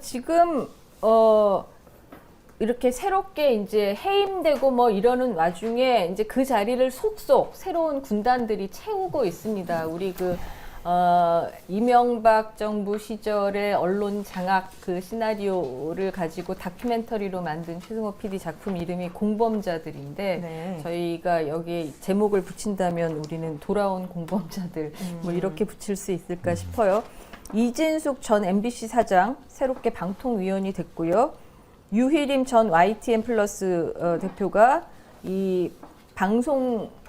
지금 이렇게 새롭게 이제 해임되고 뭐 이러는 와중에 이제 그 자리를 속속 새로운 군단들이 채우고 있습니다. 우리 이명박 정부 시절의 언론 장악 그 시나리오를 가지고 다큐멘터리로 만든 최승호 PD 작품 이름이 공범자들인데 네. 저희가 여기에 제목을 붙인다면 우리는 돌아온 공범자들 뭐 이렇게 붙일 수 있을까 싶어요. 이진숙 전 MBC 사장 새롭게 방통위원이 됐고요. 유희림 전 YTN 플러스 대표가 이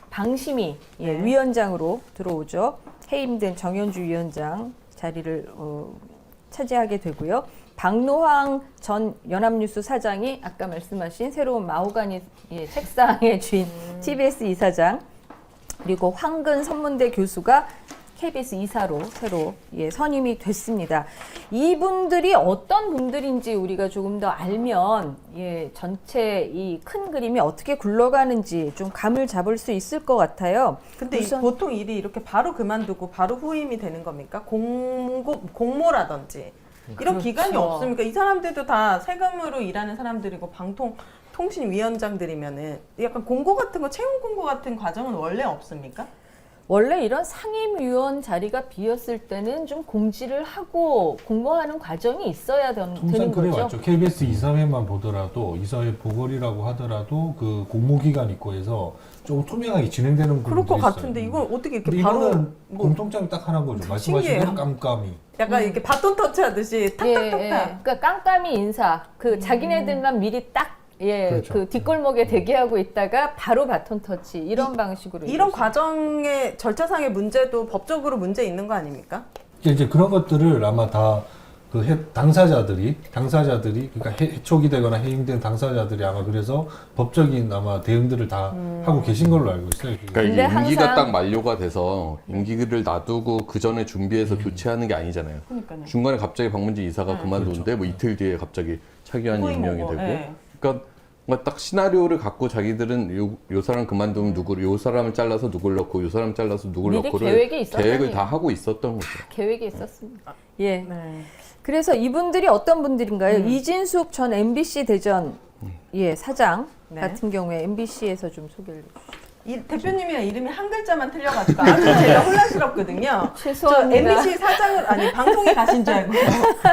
방심위 네. 위원장으로 들어오죠. 해임된 정현주 위원장 자리를 차지하게 되고요. 박노황 전 연합뉴스 사장이 아까 말씀하신 새로운 마호가니 책상의 주인 TBS 이사장, 그리고 황근 선문대 교수가 KBS 이사로 새로 선임이 됐습니다. 이분들이 어떤 분들인지 우리가 조금 더 알면 전체 이 큰 그림이 어떻게 굴러가는지 좀 감을 잡을 수 있을 것 같아요. 근데 우선 보통 일이 이렇게 바로 그만두고 바로 후임이 되는 겁니까? 공모라든지 이런 그렇죠. 기간이 없습니까? 이 사람들도 다 세금으로 일하는 사람들이고 통신위원장들이면은 약간 공고 같은 거, 채용 공고 같은 과정은 원래 없습니까? 원래 이런 상임위원 자리가 비었을 때는 좀 공지를 하고 공모하는 과정이 있어야 되는 통상 거죠. 그래왔죠. KBS 이사회만 보더라도 이사회 보궐이라고 하더라도 그 공모기간 있고 해서 조금 투명하게 진행되는 그럴 부분도 것 있어요. 같은데 이건 어떻게 이렇게 근데 바로 이거는 뭐 공통점이 딱 하나인 거죠. 말씀하신 신기해요. 대로 깜깜이. 약간 이렇게 바톤 터치하듯이 탁탁탁탁. 그러니까 깜깜이 인사, 자기네들만 미리 딱 그렇죠. 그 뒷골목에 대기하고 있다가 바로 바톤 터치 이런 방식으로 이런 이루어지죠. 과정의 절차상의 문제도 법적으로 문제 있는 거 아닙니까? 이제 그런 것들을 아마 다 그 당사자들이 그러니까 해촉이 되거나 해임된 당사자들이 아마 그래서 법적인 아마 대응들을 다 하고 계신 걸로 알고 있어요. 그러니까 이게 근데 임기가 항상- 딱 만료가 돼서 임기를 놔두고 그 전에 준비해서 교체하는 게 아니잖아요. 그러니까요. 중간에 갑자기 박문지 이사가 그만두는데 뭐 이틀 뒤에 갑자기 차기환이 후임 임명이 오고, 되고, 예. 그러니까 뭔가 딱 시나리오를 갖고 자기들은 요 사람 그만두면 누구를, 요 사람을 잘라서 누굴 넣고, 요 사람 잘라서 누굴 미리 넣고를 계획이 있었다니. 계획을 다 하고 있었던 거죠. 계획이 있었습니다. 예. 네. 그래서 이분들이 어떤 분들인가요? 이진숙 전 MBC 대전 사장 네. 같은 경우에 MBC에서 좀 소개를 해주시죠. 이 대표님이랑 이름이 한 글자만 틀려가지고 아주 제가 혼란스럽거든요. 죄송합니다. 저 MBC 사장을 아니 방송에 가신 줄 알고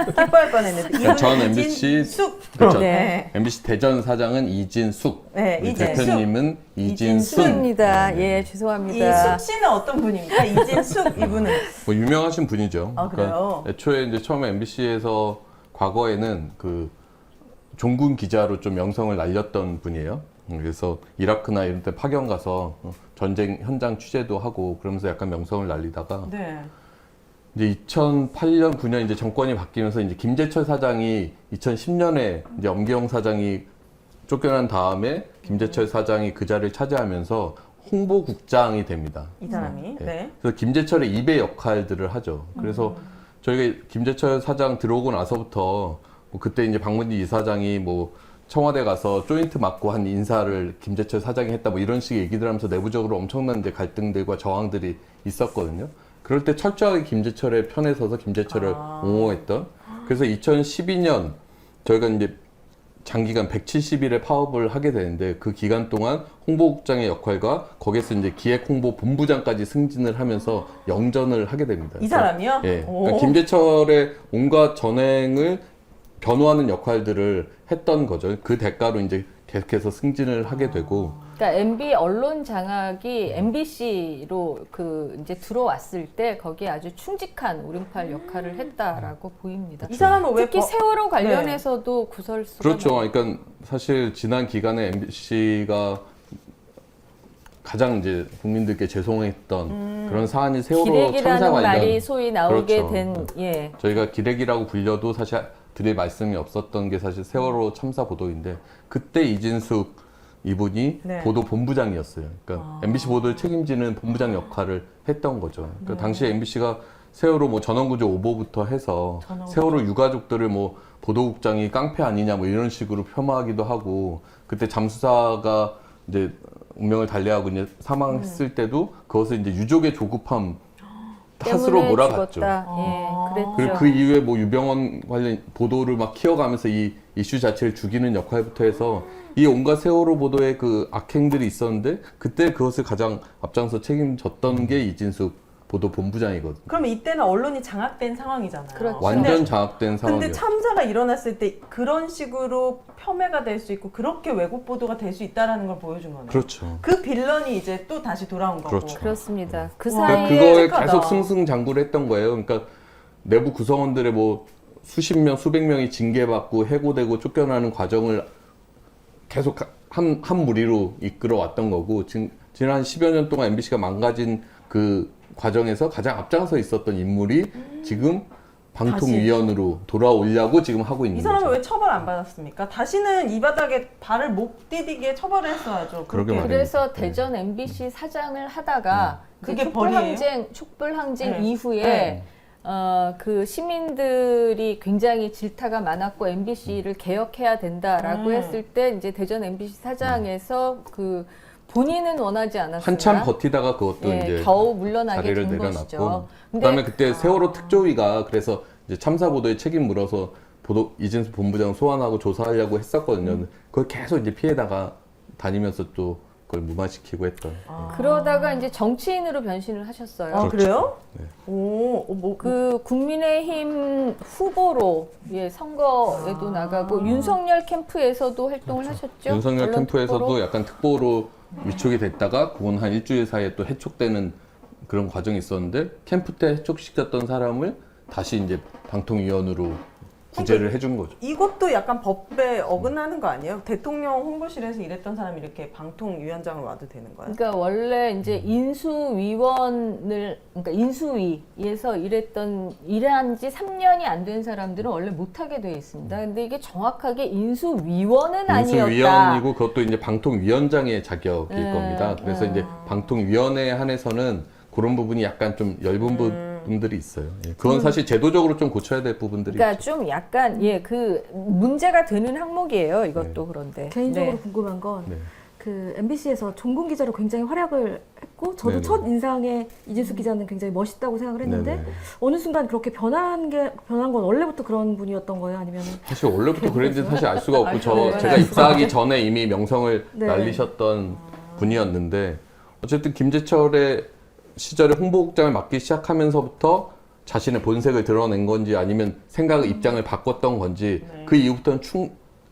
기뻐할 뻔했는데 그러니까 전 이분은 MBC 이진숙. 그렇죠. 네. MBC 대전 사장은 이진숙, 네, 우리 이진숙. 대표님은 이진순. 수입니다. 네. 예, 죄송합니다. 이숙 씨는 어떤 분입니까? 이진숙 이분은. 뭐 유명하신 분이죠. 아, 그래요? 애초에 이제 처음에 MBC에서 과거에는 그 종군 기자로 좀 명성을 날렸던 분이에요. 그래서 이라크나 이런 데 파견 가서 전쟁 현장 취재도 하고 그러면서 약간 명성을 날리다가 네. 이제 2008년, 9년 이제 정권이 바뀌면서 이제 김재철 사장이 2010년에 이제 엄기영 사장이 쫓겨난 다음에 김재철 사장이 그 자리를 차지하면서 홍보국장이 됩니다. 이 사람이. 네. 네. 그래서 김재철의 입의 역할들을 하죠. 그래서 저희가 김재철 사장 들어오고 나서부터 뭐 그때 이제 박문지 이사장이 뭐 청와대 가서 조인트 맞고 한 인사를 김재철 사장이 했다 뭐 이런 식의 얘기들 하면서 내부적으로 엄청난 이제 갈등들과 저항들이 있었거든요. 그럴 때 철저하게 김재철의 편에 서서 김재철을 옹호했던. 그래서 2012년 저희가 이제 장기간 170일의 파업을 하게 되는데 그 기간 동안 홍보국장의 역할과 거기에서 이제 기획홍보본부장까지 승진을 하면서 영전을 하게 됩니다. 이 사람이요? 예. 오. 그러니까 김재철의 온갖 전횡을 변호하는 역할들을 했던 거죠. 그 대가로 이제 계속해서 승진을 하게 되고. 그러니까 MB 언론 장악이 MBC로 이제 들어왔을 때 거기에 아주 충직한 오른팔 역할을 했다라고 보입니다. 이 사람은 왜 특히 세월호 관련해서도 구설수가 그렇죠. 많아요. 그러니까 사실 지난 기간에 MBC가 가장 이제 국민들께 죄송했던 그런 사안이 세월호 참사 기레기라는 관련. 말이 소위 나오게 그렇죠. 된 저희가 기레기라고 불려도 사실 드릴 말씀이 없었던 게 사실 세월호 참사 보도인데 그때 이진숙 이분이 네. 보도 본부장이었어요. 그러니까 MBC 보도를 책임지는 본부장 역할을 했던 거죠. 그러니까 당시에 MBC가 세월호 뭐 전원구조 오보부터 해서 세월호 유가족들을 뭐 보도국장이 깡패 아니냐 뭐 이런 식으로 폄하하기도 하고 그때 잠수사가 이제 운명을 달리하고 이제 사망했을 때도 그것을 이제 유족의 조급함 탓으로 때문에 몰아갔죠. 죽었다. 예, 그랬죠. 그리고 그 이후에 뭐 유병원 관련 보도를 막 키워가면서 이 이슈 자체를 죽이는 역할부터 해서 이 온갖 세월호 보도의 그 악행들이 있었는데 그때 그것을 가장 앞장서 책임졌던 게 이진숙 보도 본부장이거든요. 그러면 이때는 언론이 장악된 상황이잖아요. 그렇죠. 완전 장악된 근데 상황이었죠. 참사가 일어났을 때 그런 식으로 폄훼가 될 수 있고 그렇게 왜곡 보도가 될 수 있다라는 걸 보여준 거네요. 그렇죠. 그 빌런이 이제 또 다시 돌아온 거고. 그렇죠. 그렇습니다. 그 와. 사이에 그거에 끔찍하다. 계속 승승장구를 했던 거예요. 그러니까 내부 구성원들의 뭐 수십 명, 수백 명이 징계받고 해고되고 쫓겨나는 과정을 계속 한 무리로 이끌어왔던 거고 지난 10여 년 동안 MBC가 망가진 그 과정에서 가장 앞장서 있었던 인물이 지금 방통위원으로 돌아오려고 지금 하고 있는 이 사람은 거죠. 왜 처벌 안 받았습니까? 다시는 이 바닥에 발을 못 디디게 처벌을 했어야죠. 그러게 그렇게. 말이에요. 그래서 네. 대전 MBC 사장을 하다가 그게 벌이에요? 촛불항쟁 네. 이후에 네. 그 시민들이 굉장히 질타가 많았고 MBC를 개혁해야 된다라고 했을 때 이제 대전 MBC 사장에서 그 본인은 원하지 않았으나 한참 버티다가 그것도 예, 이제 겨우 물러나게 자리를 된 내려놨고 것이죠. 그다음에 그때 세월호 특조위가 그래서 이제 참사 보도에 책임 물어서 보도 이진수 본부장 소환하고 조사하려고 했었거든요. 그걸 계속 이제 피해다가 다니면서 또 그걸 무마시키고 했던. 그러다가 이제 정치인으로 변신을 하셨어요. 아, 그래요? 네. 그 국민의힘 후보로 예, 선거에도 나가고 윤석열 캠프에서도 활동을 하셨죠. 윤석열 언론 캠프에서도 특보로. 약간 특보로 위촉이 됐다가 그건 한 일주일 사이에 또 해촉되는 그런 과정이 있었는데 캠프 때 해촉시켰던 사람을 다시 이제 방통위원으로 구제를 해준 거죠. 이것도 약간 법에 어긋나는 거 아니에요? 대통령 홍보실에서 일했던 사람이 이렇게 방통위원장을 와도 되는 거예요? 그러니까 원래 이제 인수위원을 그러니까 인수위에서 일한 지 3년이 안 된 사람들은 원래 못 하게 되어 있습니다. 근데 이게 정확하게 인수위원은 아니었다. 인수위원이고 그것도 이제 방통위원장의 자격일 겁니다. 그래서 이제 방통위원회에 한해서는 그런 부분이 약간 좀 엷은 부분들이 있어요. 예. 그건 사실 제도적으로 좀 고쳐야 될 부분들이 그러니까 있죠. 좀 약간 그 문제가 되는 항목이에요. 이것도 그런데 개인적으로 네. 궁금한 건 네. 그 MBC에서 종군 기자로 굉장히 활약을 했고 저도 네네. 첫 인상에 이진숙 기자는 굉장히 멋있다고 생각을 했는데 네네. 어느 순간 그렇게 변한 건 원래부터 그런 분이었던 거예요? 아니면 사실 원래부터 그랬는지 사실 알 수가 없고 네. 제가 입사하기 전에 이미 명성을 네. 날리셨던 분이었는데 어쨌든 김재철의 시절에 홍보국장을 맡기 시작하면서부터 자신의 본색을 드러낸 건지 아니면 생각의 입장을 바꿨던 건지 그 이후부터는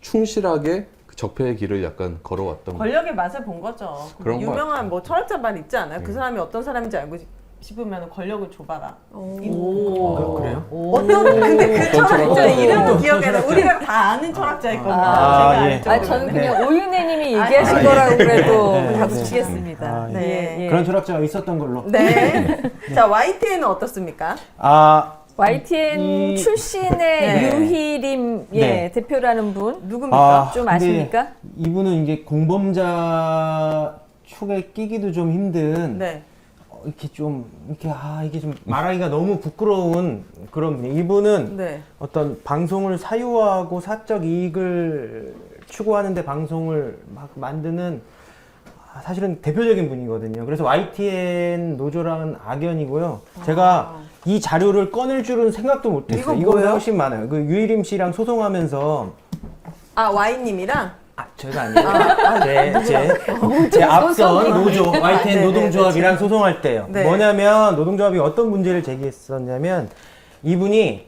충실하게 그 적폐의 길을 약간 걸어왔던 거예요. 권력의 맛을 본 거죠. 그런 것 유명한 뭐 철학자 말 있지 않아요? 그 사람이 어떤 사람인지 알고 싶으면 권력을 줘봐라. 그래요? 근데 그 어떤 철학자 철학자? 이름은 기억이 안 나. 우리가 다 아는 철학자일 겁니다. 아, 제가 예. 알 아, 정도면. 저는 그냥 오윤혜님이 아, 얘기하신 예. 거라고 그래도 네, 박수 네. 치겠습니다. 아, 예. 네. 그런 철학자가 있었던 걸로. 네. 자, YTN은 어떻습니까? 아, YTN 이- 출신의 네. 유희림 네. 대표라는 분 누굽니까? 좀 근데 아십니까? 이분은 이제 공범자 축에 끼기도 좀 힘든 네. 이렇게 이게 좀 말하기가 너무 부끄러운 그런 분이. 이분은 네. 어떤 방송을 사유화하고 사적 이익을 추구하는데 방송을 막 만드는 사실은 대표적인 분이거든요. 그래서 YTN 노조랑은 악연이고요. 제가 이 자료를 꺼낼 줄은 생각도 못했어요. 이거 이거보다 뭐예요? 훨씬 많아요. 그 유일임 씨랑 소송하면서 아, Y님이랑? 제가 아니에요. 제 앞선 노조, YTN 네, 노동조합이랑 소송할 때요. 네. 뭐냐면 노동조합이 어떤 문제를 제기했었냐면 이분이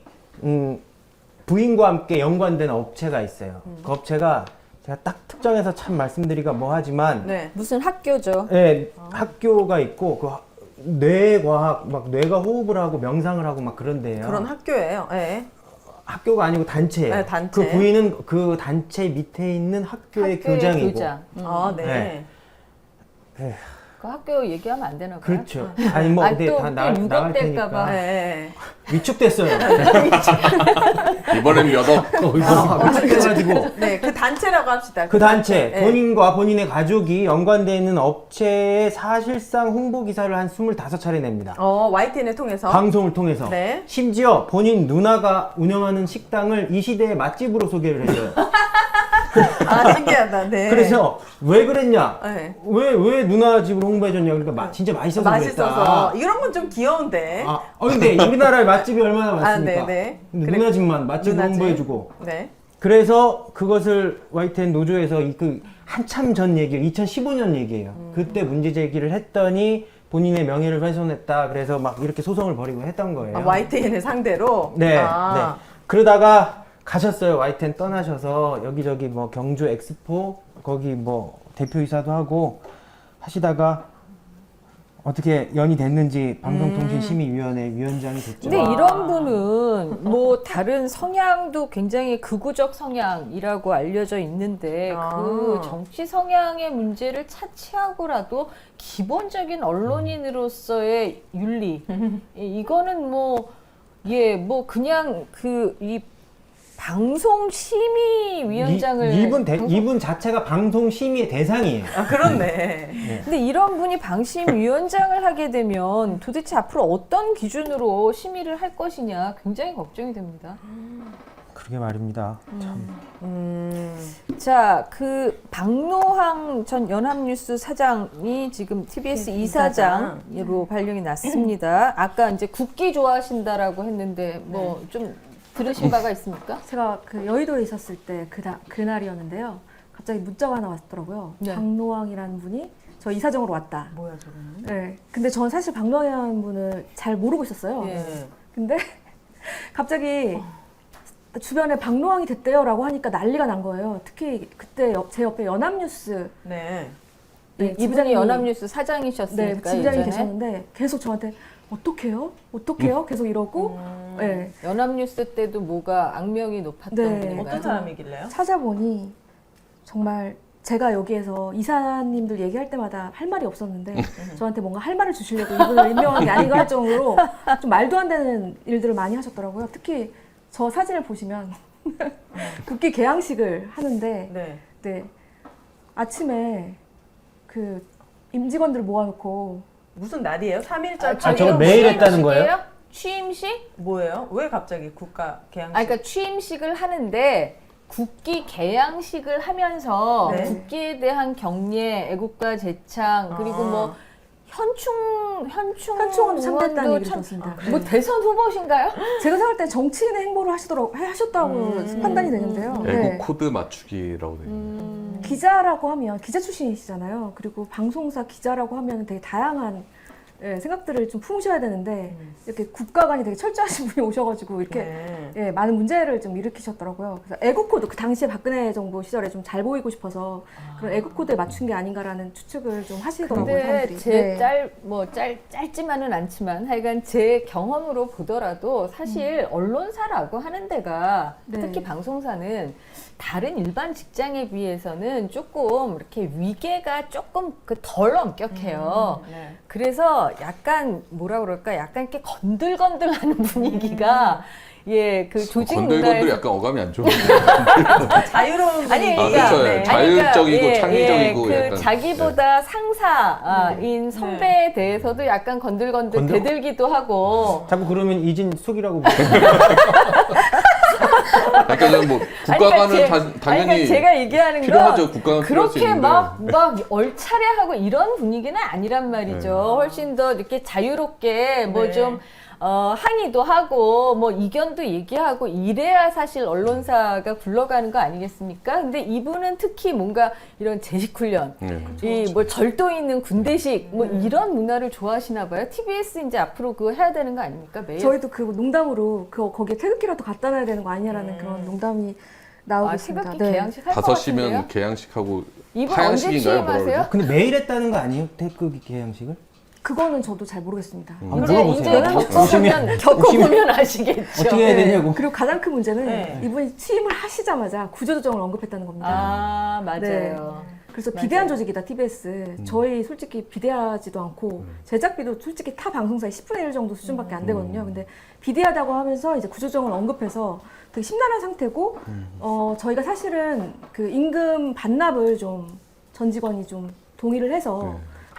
부인과 함께 연관된 업체가 있어요. 그 업체가 제가 딱 특정해서 참 말씀드리기가 뭐하지만 네. 무슨 학교죠? 예, 학교가 있고 그 뇌과학 막 뇌가 호흡을 하고 명상을 하고 막 그런데요. 그런 학교예요. 네. 학교가 아니고 단체예요. 네, 단체. 그 부인은 그 단체 밑에 있는 학교의 교장이고. 교장. 아, 네. 네. 그 학교 얘기하면 안 되나 봐요. 그렇죠. 아니 뭐 근데 또 다 나갈 유급될까 테니까 봐. 네. 위축됐어요. 이번엔 몇 억. 위축돼가지고 네, 그 단체라고 합시다. 그 단체 네. 본인과 본인의 가족이 연관되어 있는 업체에 사실상 홍보 기사를 한 25차례 냅니다. YTN을 통해서. 방송을 통해서. 네. 심지어 본인 누나가 운영하는 식당을 이 시대의 맛집으로 소개를 해줘요. 아, 신기하다. 네. 그래서 왜 그랬냐? 네. 왜 누나 집으로 홍보해줬냐? 그러니까 진짜 맛있어서 맛있어서. 그랬다. 이런 건 좀 귀여운데. 근데 우리나라에 맛집이 얼마나 많습니까? 네네. 근데 누나 집만 맛집으로 누나 집. 홍보해주고. 네. 그래서 그것을 YTN 노조에서 한참 전 얘기예요. 2015년 얘기예요. 그때 문제 제기를 했더니 본인의 명예를 훼손했다. 그래서 막 이렇게 소송을 벌이고 했던 거예요. YTN을 상대로? 네, 아. 네. 그러다가 가셨어요. YTN 떠나셔서 여기저기 뭐 경주 엑스포 거기 뭐 대표이사도 하고 하시다가 어떻게 연이 됐는지 방송통신심의위원회 위원장이 됐죠. 근데 이런 분은 뭐 다른 성향도 굉장히 극우적 성향이라고 알려져 있는데 그 정치 성향의 문제를 차치하고라도 기본적인 언론인으로서의 윤리 이거는 뭐 그냥 이 방송심의위원장을 이분 자체가 방송심의의 대상이에요. 아, 그렇네. 근데 이런 분이 방심위원장을 하게 되면 도대체 앞으로 어떤 기준으로 심의를 할 것이냐 굉장히 걱정이 됩니다. 그러게 말입니다. 자, 그 박노항 전 연합뉴스 사장이 지금 TBS 이사장으로 발령이 났습니다. 아까 이제 국기 좋아하신다라고 했는데 뭐 좀 들으신 바가 있습니까? 제가 그 여의도에 있었을 때 그날이었는데요. 갑자기 문자가 하나 왔더라고요. 네. 박노왕이라는 분이 저 이사장으로 왔다. 뭐야, 저거는? 네. 근데 전 사실 박노왕이라는 분을 잘 모르고 있었어요. 예. 근데 갑자기 주변에 박노왕이 됐대요라고 하니까 난리가 난 거예요. 특히 그때 제 옆에 연합뉴스 네. 네, 이분이 지부장이- 연합뉴스 네, 사장이셨으니까 지부장이 예전에. 계셨는데 계속 저한테 어떡해요? 어떡해요? 계속 이러고 네. 연합뉴스 때도 뭐가 악명이 높았던 네. 분인가요? 어떤 사람이길래요? 찾아보니 정말 제가 여기에서 이사님들 얘기할 때마다 할 말이 없었는데 저한테 뭔가 할 말을 주시려고 이분을 임명한 게 아닌가 할 정도로 좀 말도 안 되는 일들을 많이 하셨더라고요. 특히 저 사진을 보시면 국기 개항식을 하는데 네. 네, 아침에 그 임직원들 모아놓고 무슨 날이에요? 3일절 저거 매일 했다는 거예요? 취임식? 뭐예요? 왜 갑자기 국가 개항식? 그러니까 취임식을 하는데 국기 개양식을 하면서 네. 국기에 대한 경례, 애국가 제창 그리고 뭐 현충원도 참배했다는 얘기를 들었습니다. 뭐 대선 후보신가요? 제가 생각할 때 정치인의 행보를 하셨다고 판단이 되는데요. 애국 네. 코드 맞추기라고 되어 있네요. 기자라고 하면 기자 출신이시잖아요. 그리고 방송사 기자라고 하면 되게 다양한 생각들을 좀 품으셔야 되는데 이렇게 국가관이 되게 철저하신 분이 오셔가지고 이렇게 네. 많은 문제를 좀 일으키셨더라고요. 그래서 애국 코드 그 당시에 박근혜 정부 시절에 좀 잘 보이고 싶어서 그런 애국 코드에 맞춘 게 아닌가라는 추측을 좀 하시더라고요. 근데 사람들이. 제 짧지만은 않지만 하여간 제 경험으로 보더라도 사실 언론사라고 하는 데가 네. 특히 방송사는 다른 일반 직장에 비해서는 조금 이렇게 위계가 조금 덜 엄격해요. 네. 그래서 약간 뭐라 그럴까 약간 이렇게 건들건들하는 분위기가 그 조직 건들건들 문화에서 약간 어감이 안 좋은데. 자유로운 아니, 분위기. 그러니까, 그렇죠. 네. 자율적이고 창의적이고 그 약간. 자기보다 상사인 선배에 대해서도 약간 건들건들 건들- 대들기도 하고. 자꾸 그러면 이진 숙이라고 부르요 그러니까 뭐 국가관은 당연히 그러니까 제가 얘기하는 필요하죠. 건 국가관 필요할 수 그렇게 있는데. 막 얼차례하고 이런 분위기는 아니란 말이죠. 훨씬 더 이렇게 자유롭게 뭐 네. 좀 항의도 하고 뭐 이견도 얘기하고 이래야 사실 언론사가 굴러가는 거 아니겠습니까? 근데 이분은 특히 뭔가 이런 제식훈련, 이 뭐 절도 있는 군대식 뭐 이런 문화를 좋아하시나 봐요. TBS 이제 앞으로 그거 해야 되는 거 아닙니까? 매일. 저희도 그 농담으로 거기에 태극기라도 갖다 놔야 되는 거 아니냐라는 그런 농담이 나오고 있습니다. 태극기 개양식 할 것 5시면 같은데요? 개양식하고 이분 언제 하양식인가요? 뭐라 취임하세요? 그러죠? 근데 매일 했다는 거 아니에요? 태극기 개양식을? 그거는 저도 잘 모르겠습니다. 한번 이제 물어보세요. 겪어보면 아시겠죠. 어떻게 해야 네. 되냐고. 그리고 가장 큰 문제는 네. 이분이 취임을 하시자마자 구조조정을 언급했다는 겁니다. 아 맞아요. 네. 그래서 비대한 조직이다 TBS. 저희 솔직히 비대하지도 않고 제작비도 솔직히 타 방송사의 10분의 1 정도 수준밖에 안 되거든요. 근데 비대하다고 하면서 이제 구조조정을 언급해서 되게 심란한 상태고 저희가 사실은 그 임금 반납을 좀 전 직원이 좀 동의를 해서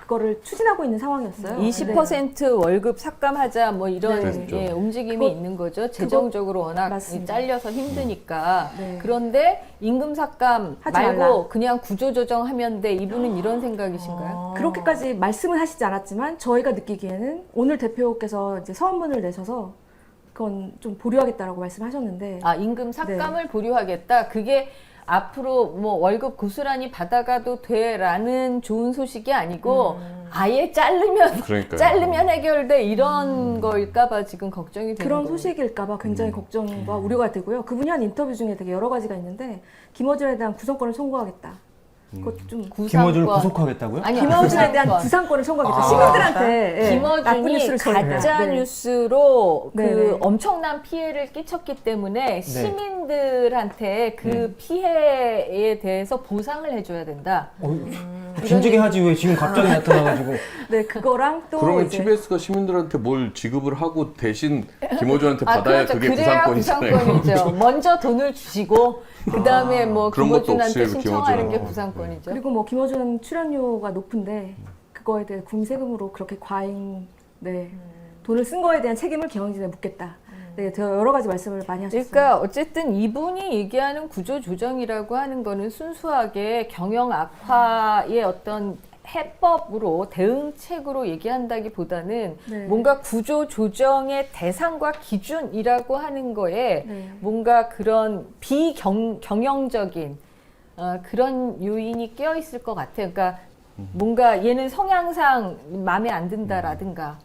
그거를 추진하고 있는 상황이었어요. 20% 월급 삭감하자 뭐 이런 네. 예, 움직임이 그거- 있는 거죠. 재정적으로 워낙 맞습니다. 잘려서 힘드니까. 네. 그런데 임금 삭감 하지 말고 말라. 그냥 구조 조정하면 돼. 이분은 이런 생각이신가요? 그렇게까지 말씀은 하시지 않았지만 저희가 느끼기에는 오늘 대표께서 이제 서한문을 내셔서 그건 좀 보류하겠다라고 말씀하셨는데 아, 임금 삭감을 보류하겠다. 그게 앞으로 뭐 월급 고스란히 받아가도 돼라는 좋은 소식이 아니고 아예 자르면 해결돼 이런 거일까봐 지금 걱정이 되는 그런 거예요. 소식일까봐 굉장히 걱정과 우려가 되고요. 그분이 한 인터뷰 중에 되게 여러 가지가 있는데 김어준에 대한 구성권을 청구하겠다. 그것 좀 김어준을 구속하겠다고요? 아니, 김어준에 대한 구상권. 구상권을 청구하겠다. 아. 시민들한테 예, 나쁜 김어준이 뉴스를 전했다. 가짜 네. 뉴스로 그 네, 네. 엄청난 피해를 끼쳤기 때문에 시민들한테 그 피해에 대해서 보상을 해줘야 된다. 진작에 하지 왜 지금 갑자기 나타나가지고. 네, 그거랑 또 그러면 이제 TBS가 시민들한테 뭘 지급을 하고 대신 김어준한테 받아야 그렇죠. 그게 그래야 구상권이잖아요. 구상권이죠. 먼저 돈을 주시고 그 다음에 뭐 그런 것도 김어준한테 없이 신청하는 게 김어준은. 구상권이죠. 그리고 뭐 김어준 출연료가 높은데 그거에 대해 국민 세금으로 그렇게 과잉 돈을 쓴 거에 대한 책임을 경영진에 묻겠다. 네, 더 여러 가지 말씀을 많이 하셨습니다. 그러니까 어쨌든 이분이 얘기하는 구조 조정이라고 하는 거는 순수하게 경영 악화의 어떤 해법으로 대응책으로 얘기한다기보다는 네. 뭔가 구조 조정의 대상과 기준이라고 하는 거에 네. 뭔가 그런 비경영적인 그런 요인이 껴 있을 것 같아요. 그러니까 뭔가 얘는 성향상 마음에 안 든다라든가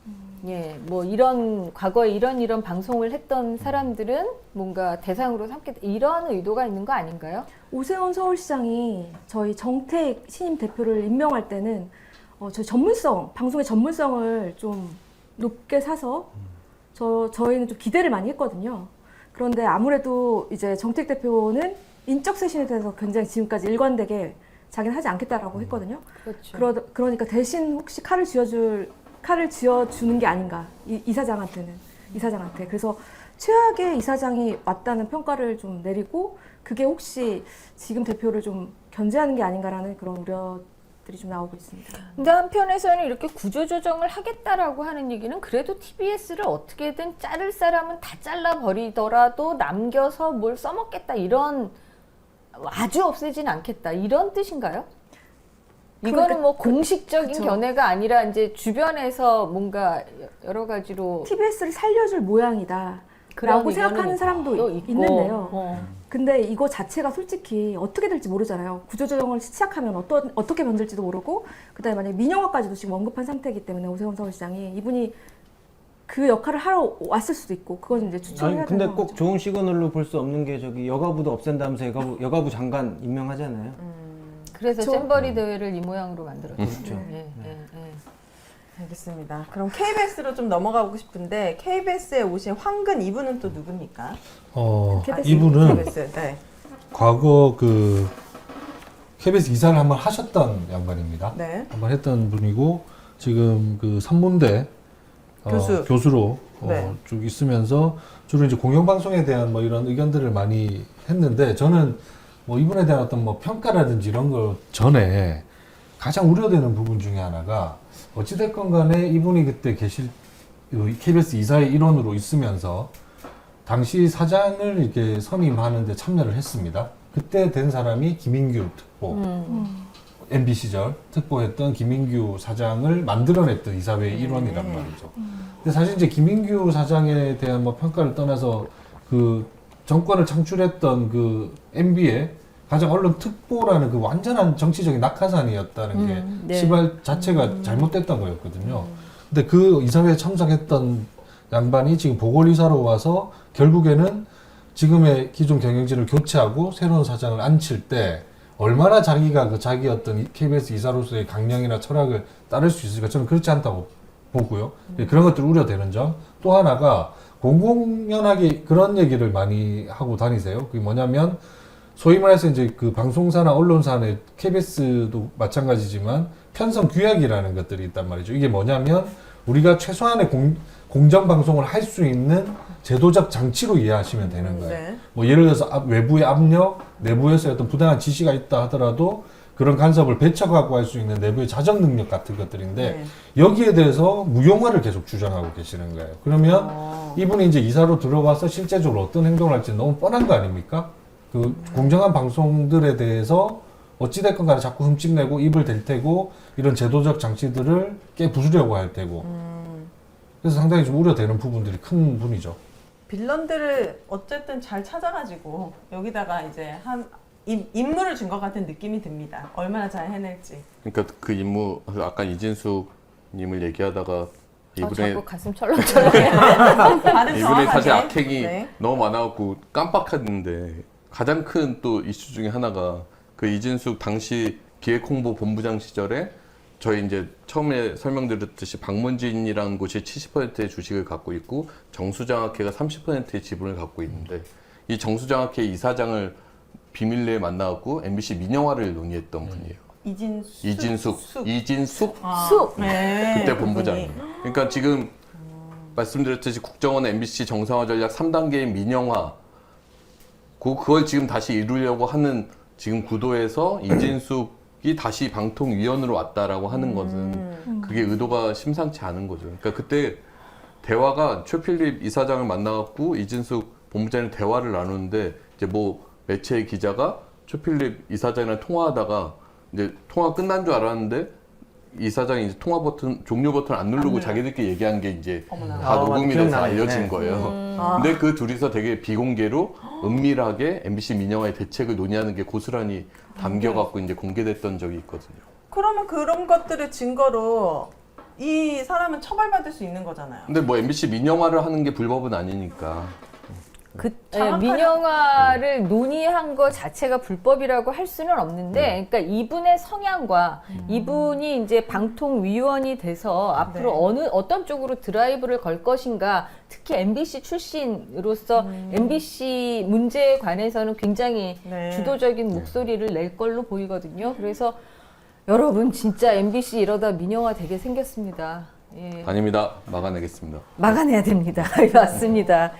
예, 뭐 이런 과거에 이런 방송을 했던 사람들은 뭔가 대상으로 삼겠다 이런 의도가 있는 거 아닌가요? 오세훈 서울시장이 저희 정택 신임 대표를 임명할 때는 저희 방송의 전문성을 좀 높게 사서 저희는 좀 기대를 많이 했거든요. 그런데 아무래도 이제 정택 대표는 인적 쇄신에 대해서 굉장히 지금까지 일관되게 자기는 하지 않겠다라고 했거든요. 그렇죠. 그러니까 대신 혹시 칼을 쥐어주는 게 아닌가 이사장한테. 그래서 최악의 이사장이 왔다는 평가를 좀 내리고 그게 혹시 지금 대표를 좀 견제하는 게 아닌가라는 그런 우려들이 좀 나오고 있습니다. 근데 한편에서는 이렇게 구조조정을 하겠다라고 하는 얘기는 그래도 TBS를 어떻게든 자를 사람은 다 잘라버리더라도 남겨서 뭘 써먹겠다 이런 아주 없애진 않겠다 이런 뜻인가요? 이거는 그러니까 뭐 공식적인 그쵸. 견해가 아니라 이제 주변에서 뭔가 여러 가지로 TBS를 살려줄 모양이다. 그런 라고 생각하는 의견은 사람도 또 있고. 있는데요. 근데 이거 자체가 솔직히 어떻게 될지 모르잖아요. 구조조정을 시작하면 어떻게 변될지도 모르고 그다음에 만약에 민영화까지도 지금 언급한 상태이기 때문에 오세훈 서울시장이 이분이 그 역할을 하러 왔을 수도 있고 그건 이제 추천을 해야 아니 근데 되는 꼭 거죠. 좋은 시그널로 볼 수 없는 게 저기 여가부도 없앤다면서 여가부 장관 임명하잖아요. 그래서 그쵸. 잼버리 대회를 이 모양으로 만들었죠. 그렇죠. 알겠습니다. 그럼 KBS로 좀 넘어가고 싶은데 KBS에 오신 황근 이분은 또 누굽니까? KBS. 이분은 KBS. 네. 과거 그 KBS 이사를 한번 하셨던 양반입니다. 네. 한번 했던 분이고 지금 그 산문대 교수로 네. 쭉 있으면서 주로 이제 공영방송에 대한 뭐 이런 의견들을 많이 했는데 저는 뭐 이분에 대한 어떤 뭐 평가라든지 이런 거 전에 가장 우려되는 부분 중에 하나가 어찌됐건 간에 이분이 그때 KBS 이사의 일원으로 있으면서 당시 사장을 이렇게 선임하는데 참여를 했습니다. 그때 된 사람이 김인규 특보, MB 시절 특보했던 김인규 사장을 만들어냈던 이사회의 일원이란 말이죠. 근데 사실 이제 김인규 사장에 대한 뭐 평가를 떠나서 그 정권을 창출했던 그 MB의 가장 언론 특보라는 그 완전한 정치적인 낙하산이었다는 게 네. 시발 자체가 잘못됐던 거였거든요. 근데 그 이사회에 참석했던 양반이 지금 보궐이사로 와서 결국에는 지금의 기존 경영진을 교체하고 새로운 사장을 앉힐 때 얼마나 자기가 그 자기 어떤 KBS 이사로서의 강령이나 철학을 따를 수 있을까 저는 그렇지 않다고 보고요. 그런 것들 우려되는 점. 또 하나가 공공연하게 그런 얘기를 많이 하고 다니세요. 그게 뭐냐면 소위 말해서 이제 그 방송사나 언론사 안에 KBS도 마찬가지지만 편성 규약이라는 것들이 있단 말이죠. 이게 뭐냐면 우리가 최소한의 공정 방송을 할 수 있는 제도적 장치로 이해하시면 되는 거예요. 네. 뭐 예를 들어서 외부의 압력, 내부에서 어떤 부당한 지시가 있다 하더라도 그런 간섭을 배척하고 할 수 있는 내부의 자정 능력 같은 것들인데 네. 여기에 대해서 무용화를 계속 주장하고 계시는 거예요. 그러면 이분이 이제 이사로 들어와서 실제적으로 어떤 행동을 할지 너무 뻔한 거 아닙니까? 그 공정한 방송들에 대해서 어찌됐건 간에 자꾸 흠집내고 입을 댈 테고 이런 제도적 장치들을 깨 부수려고 할 테고 그래서 상당히 좀 우려되는 부분들이 큰 분이죠. 빌런들을 어쨌든 잘 찾아가지고 여기다가 이제 한 임무를 준 것 같은 느낌이 듭니다. 얼마나 잘 해낼지. 그러니까 그 임무 아까 이진숙님을 얘기하다가 이분의 자꾸 가슴 철렁철렁해. 다른 이분의 사실 정확하게. 악행이 네. 너무 많아갖고 깜빡했는데 가장 큰 또 이슈 중에 하나가 그 이진숙 당시 기획홍보본부장 시절에 저희 이제 처음에 설명드렸듯이 박문진이라는 곳이 70%의 주식을 갖고 있고 정수장학회가 30%의 지분을 갖고 있는데 이 정수장학회 이사장을 비밀리에 만나갖고 MBC 민영화를 논의했던 분이에요. 이진숙 숙! 네. 그때 본부장이에요. 그러니까 지금 말씀드렸듯이 국정원 MBC 정상화 전략 3단계의 민영화 그걸 지금 다시 이루려고 하는 지금 구도에서 이진숙이 다시 방통위원으로 왔다라고 하는 것은 그게 의도가 심상치 않은 거죠. 그러니까 그때 대화가 최필립 이사장을 만나갖고 이진숙 본부장이 대화를 나누는데 이제 뭐 매체 기자가 최필립 이사장이랑 통화하다가 이제 통화 끝난 줄 알았는데 이사장이 이제 통화 버튼 종료 버튼 안 누르고 자기들끼리 얘기한 게 이제 어머나. 다 녹음이 돼서 기억나네. 알려진 네. 거예요. 아. 근데 그 둘이서 되게 비공개로 은밀하게 MBC 민영화의 대책을 논의하는 게 고스란히 담겨갖고 이제 공개됐던 적이 있거든요. 그러면 그런 것들을 증거로 이 사람은 처벌받을 수 있는 거잖아요. 근데 뭐 MBC 민영화를 하는 게 불법은 아니니까. 그 정확하게- 민영화를 논의한 것 자체가 불법이라고 할 수는 없는데, 그러니까 이분의 성향과 이분이 이제 방통위원이 돼서 앞으로 어떤 쪽으로 드라이브를 걸 것인가, 특히 MBC 출신으로서 MBC 문제에 관해서는 굉장히 네. 주도적인 목소리를 낼 걸로 보이거든요. 그래서 여러분 진짜 MBC 이러다 민영화 되게 생겼습니다. 예. 아닙니다. 막아내겠습니다. 막아내야 됩니다. 맞습니다.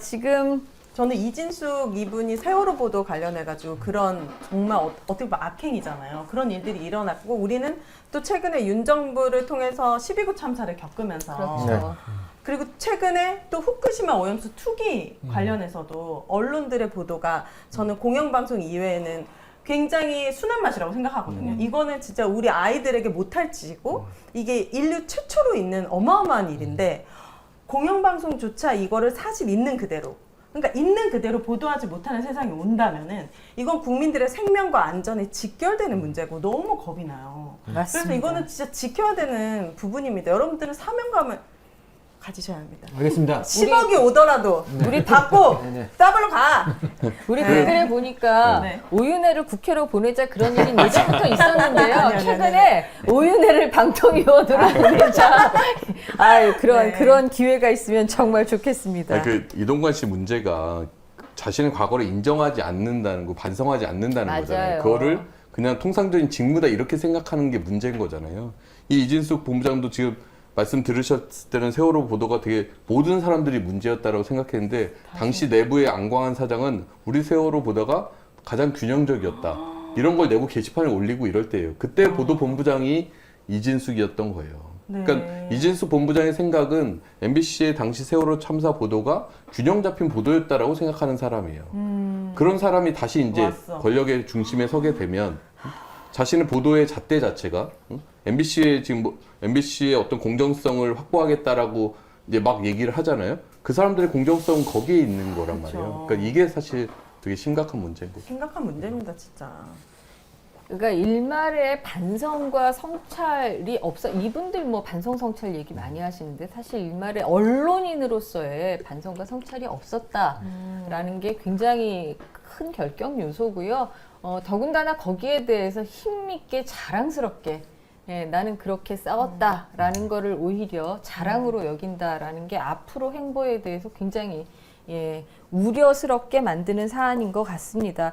지금 저는 이진숙 이분이 세월호 보도 관련해가지고 그런 정말 어떻게 보면 악행이잖아요. 그런 일들이 일어났고 우리는 또 최근에 윤 정부를 통해서 12구 참사를 겪으면서 그렇죠. 그리고 최근에 또 후쿠시마 오염수 투기 관련해서도 언론들의 보도가 저는 공영방송 이외에는 굉장히 순한 맛이라고 생각하거든요. 이거는 진짜 우리 아이들에게 못할 짓이고 이게 인류 최초로 있는 어마어마한 일인데 공영방송조차 이거를 사실 있는 그대로 그러니까 있는 그대로 보도하지 못하는 세상이 온다면은 이건 국민들의 생명과 안전에 직결되는 문제고 너무 겁이 나요. 맞습니다. 그래서 이거는 진짜 지켜야 되는 부분입니다. 여러분들은 사명감을 가지셔야 합니다. 알겠습니다. 10억이 오더라도 우리 받고 네네. 더블로 가. 우리 네. 댓글에 보니까 네. 오윤혜를 국회로 보내자 그런 일이 예전부터 있었는데요. 아니, 아니, 최근에 오윤혜를 방통위원으로 보내자. 네. 그런 기회가 있으면 정말 좋겠습니다. 아니, 그 이동관 씨 문제가 자신의 과거를 인정하지 않는다는 거, 반성하지 않는다는 맞아요. 거잖아요. 그거를 그냥 통상적인 직무다 이렇게 생각하는 게 문제인 거잖아요. 이 이진숙 본부장도 지금 말씀 들으셨을 때는 세월호 보도가 되게 모든 사람들이 문제였다라고 생각했는데 당시 내부의 안광한 사장은 우리 세월호 보도가 가장 균형적이었다. 이런 걸 내부 게시판에 올리고 이럴 때예요. 그때 보도 본부장이 이진숙이었던 거예요. 네. 그러니까 이진숙 본부장의 생각은 MBC의 당시 세월호 참사 보도가 균형 잡힌 보도였다라고 생각하는 사람이에요. 그런 사람이 다시 이제 왔어. 권력의 중심에 서게 되면 자신의 보도의 잣대 자체가 MBC의 지금 MBC의 어떤 공정성을 확보하겠다라고 이제 막 얘기를 하잖아요. 그 사람들의 공정성은 거기에 있는 거란 그렇죠. 말이에요. 그러니까 이게 사실 되게 심각한 문제인 거죠. 심각한 문제입니다, 진짜. 그러니까 일말의 반성과 성찰이 없어. 이분들 뭐 반성 성찰 얘기 많이 하시는데 사실 일말의 언론인으로서의 반성과 성찰이 없었다라는 게 굉장히 큰 결격 요소고요. 더군다나 거기에 대해서 힘있게 자랑스럽게 나는 그렇게 싸웠다라는 거를 오히려 자랑으로 여긴다라는 게 앞으로 행보에 대해서 굉장히 우려스럽게 만드는 사안인 것 같습니다.